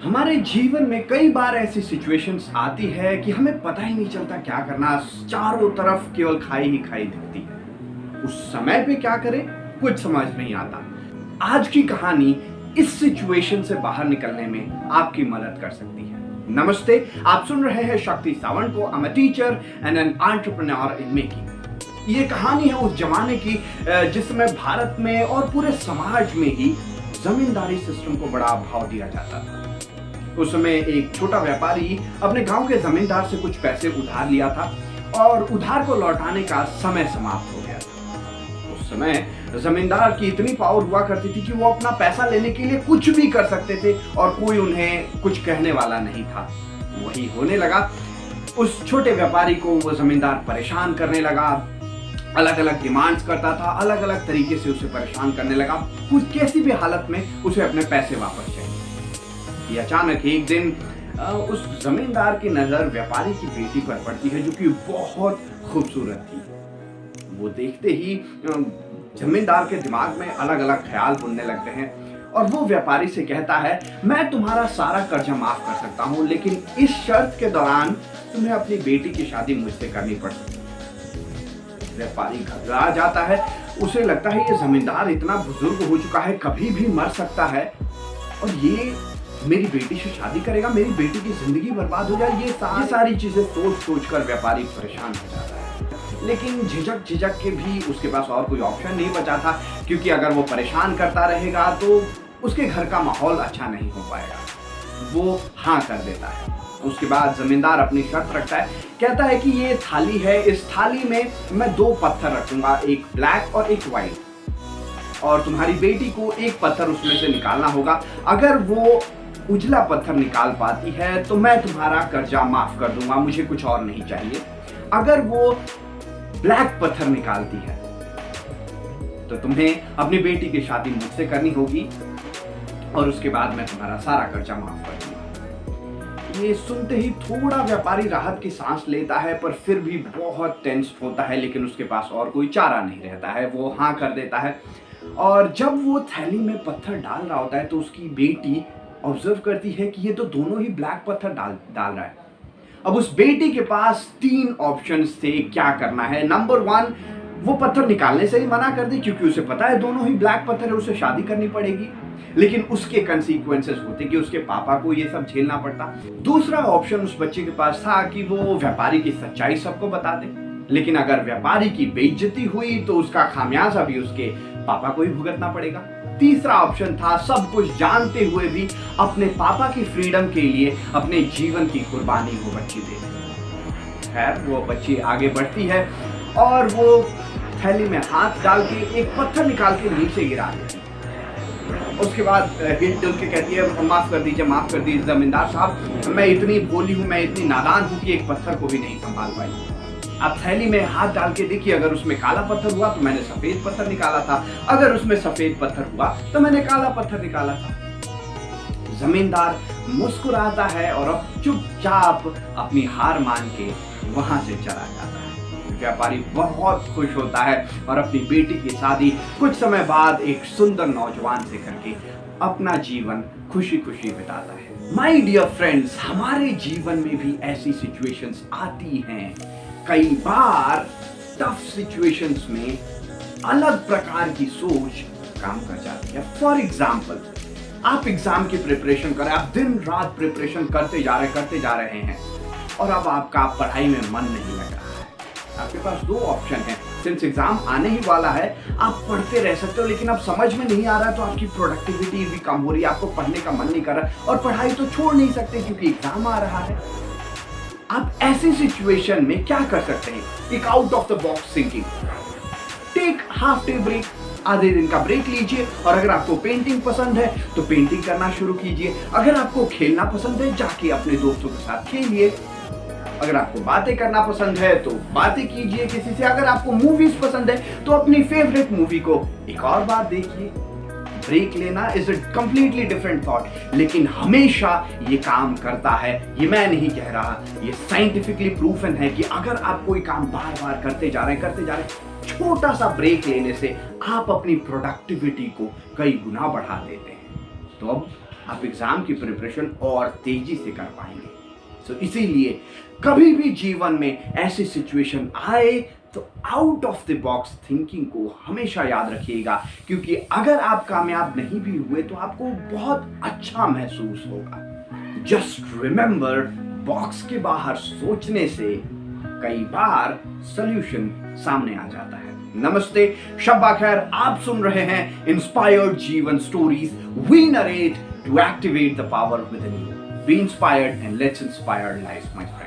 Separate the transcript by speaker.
Speaker 1: हमारे जीवन में कई बार ऐसी सिचुएशंस आती है कि हमें पता ही नहीं चलता क्या करना, चारों तरफ केवल खाई ही खाई दिखती है। उस समय पे क्या करें कुछ समझ नहीं आता। आज की कहानी इस सिचुएशन से बाहर निकलने में आपकी मदद कर सकती है। नमस्ते, आप सुन रहे हैं शक्ति सावंत को। I am a teacher and an entrepreneur in making. ये कहानी है उस जमाने की जिसमें भारत में और पूरे समाज में ही जमींदारी सिस्टम को बड़ा भाव दिया जाता था। उस समय एक छोटा व्यापारी अपने गांव के जमींदार से कुछ पैसे उधार लिया था और उधार को लौटाने का समय समाप्त हो गया था। उस समय जमींदार की इतनी पावर हुआ करती थी कि वो अपना पैसा लेने के लिए कुछ भी कर सकते थे और कोई उन्हें कुछ कहने वाला नहीं था। वही होने लगा, उस छोटे व्यापारी को वो जमींदार परेशान करने लगा, अलग अलग डिमांड्स करता था, अलग अलग तरीके से उसे परेशान करने लगा। कुछ कैसी भी हालत में उसे अपने पैसे वापस चाहिए। ये अचानक एक दिन उस जमींदार की नजर व्यापारी की बेटी पर पड़ती है जो कि बहुत खूबसूरत थी। वो देखते ही जमींदार के दिमाग में अलग अलग ख्याल बुनने लगते हैं और वो व्यापारी से कहता है, मैं तुम्हारा सारा कर्जा माफ कर सकता हूँ, लेकिन इस शर्त के दौरान तुम्हें अपनी बेटी की शादी मुझसे करनी पड़ सकती है। व्यापारी घबरा जाता है, उसे लगता है ये जमींदार इतना बुजुर्ग हो चुका है, कभी भी मर सकता है और ये मेरी बेटी से शादी करेगा, मेरी बेटी की जिंदगी बर्बाद हो जाए। ये सारी चीजें सोच कर व्यापारी परेशान हो जाता है। लेकिन झिझक के भी उसके पास और कोई ऑप्शन नहीं बचा था, क्योंकि अगर वो परेशान करता रहेगा तो उसके घर का माहौल अच्छा नहीं हो पाएगा। वो हाँ कर देता है। उसके बाद जमींदार अपनी शर्त रखता है, कहता है कि ये थाली है, इस थाली में मैं 2 पत्थर रखूंगा, एक ब्लैक और एक व्हाइट, और तुम्हारी बेटी को एक पत्थर उसमें से निकालना होगा। अगर वो उजला पत्थर निकाल पाती है तो मैं तुम्हारा कर्जा माफ कर दूंगा, मुझे कुछ और नहीं चाहिए। अगर वो ब्लैक पत्थर निकालती है तो तुम्हें अपनी बेटी की शादी मुझसे करनी होगी और उसके बाद मैं तुम्हारा सारा कर्जा माफ कर दूंगा। ये सुनते ही थोड़ा व्यापारी राहत की सांस लेता है, पर फिर भी बहुत टेंस होता है, लेकिन उसके पास और कोई चारा नहीं रहता है। वो हाँ कर देता है और जब वो थैली में पत्थर डाल रहा होता है तो उसकी बेटी ऑब्जर्व करती है कि ये तो दोनों ही ब्लैक पत्थर डाल रहा है। अब उस बेटी के पास 3 ऑप्शंस थे क्या करना है। नंबर 1, वो पत्थर निकालने से ही मना कर दी, क्योंकि उसे पता है दोनों ही ब्लैक पत्थर है, उसे शादी करनी पड़ेगी, लेकिन उसके कंसीक्वेंसेस होते कि उसके पापा को ये सब झेलना पड़ता। दूसरा ऑप्शन उस बच्चे के पास था कि वो व्यापारी की सच्चाई सबको बता दे, लेकिन अगर व्यापारी की बेइज्जती हुई तो उसका खामियाजा भी उसके पापा को ही भुगतना पड़ेगा। तीसरा ऑप्शन था सब कुछ जानते हुए भी अपने पापा की फ्रीडम के लिए अपने जीवन की कुर्बानी वो बच्ची दे देती। खैर, वो बच्ची आगे बढ़ती है और वो थैली में हाथ डाल के एक पत्थर निकाल के नीचे गिरा देती है। उसके बाद हिल डुल के कहती है, माफ कर दीजिए जमींदार साहब, मैं इतनी भोली हूँ, मैं इतनी नादान हूँ कि एक पत्थर को भी नहीं संभाल पाई। आप थैली में हाथ डाल के देखिए, अगर उसमें काला पत्थर हुआ तो मैंने सफेद पत्थर निकाला था, अगर उसमें सफेद पत्थर हुआ तो मैंने काला पत्थर निकाला था। जमींदार मुस्कुराता है और अब चुपचाप अपनी हार मान के वहां से चला जाता है। व्यापारी बहुत खुश होता है और अपनी बेटी की शादी कुछ समय बाद एक सुंदर नौजवान से करके अपना जीवन खुशी खुशी बिताता है। माय डियर फ्रेंड्स, हमारे जीवन में भी ऐसी सिचुएशंस आती हैं। कई बार टफ सिचुएशंस में अलग प्रकार की सोच काम कर जाती है। फॉर एग्जाम्पल, आप एग्जाम की प्रिपरेशन कर रहे हैं, आप दिन रात प्रिपरेशन करते जा रहे हैं और अब आपका पढ़ाई में मन नहीं लग रहा है। आपके पास 2 ऑप्शन हैं। सिंस एग्जाम आने ही वाला है, आप पढ़ते रह सकते हो, लेकिन अब समझ में नहीं आ रहा है तो आपकी प्रोडक्टिविटी भी कम हो रही है, आपको पढ़ने का मन नहीं कर रहा और पढ़ाई तो छोड़ नहीं सकते क्योंकि एग्जाम आ रहा है। आप ऐसी सिचुएशन में क्या कर सकते हैं? एक out of the box thinking. Take half day break, आधे दिन का ब्रेक लीजिए, और अगर आपको पेंटिंग पसंद है तो पेंटिंग करना शुरू कीजिए। अगर आपको खेलना पसंद है, जाके अपने दोस्तों के साथ खेलिए। अगर आपको बातें करना पसंद है तो बातें कीजिए किसी से। अगर आपको मूवीज पसंद है तो अपनी फेवरेट मूवी को एक और बार देखिए। ब्रेक लेना is a completely different thought, लेकिन हमेशा ये काम करता है। ये मैं नहीं कह रहा, ये साइंटिफिकली प्रूफन है कि अगर आप कोई काम बार बार करते जा रहे हैं, छोटा सा ब्रेक लेने से आप अपनी प्रोडक्टिविटी को कई गुना बढ़ा देते हैं। तो अब आप एग्जाम की प्रिपरेशन और तेजी से कर पाएंगे। इसीलिए कभी भी जीवन में ऐसी सिचुएशन आए तो out of the box thinking को हमेशा याद रखिएगा, क्योंकि अगर आप कामयाब नहीं भी हुए तो आपको बहुत अच्छा महसूस होगा। जस्ट रिमेंबर, बॉक्स के बाहर सोचने से कई बार सॉल्यूशन सामने आ जाता है। नमस्ते, शब्बा खैर, आप सुन रहे हैं इंस्पायर्ड जीवन stories. We narrate to activate the power within you. Be inspired and let's inspire life, my friend.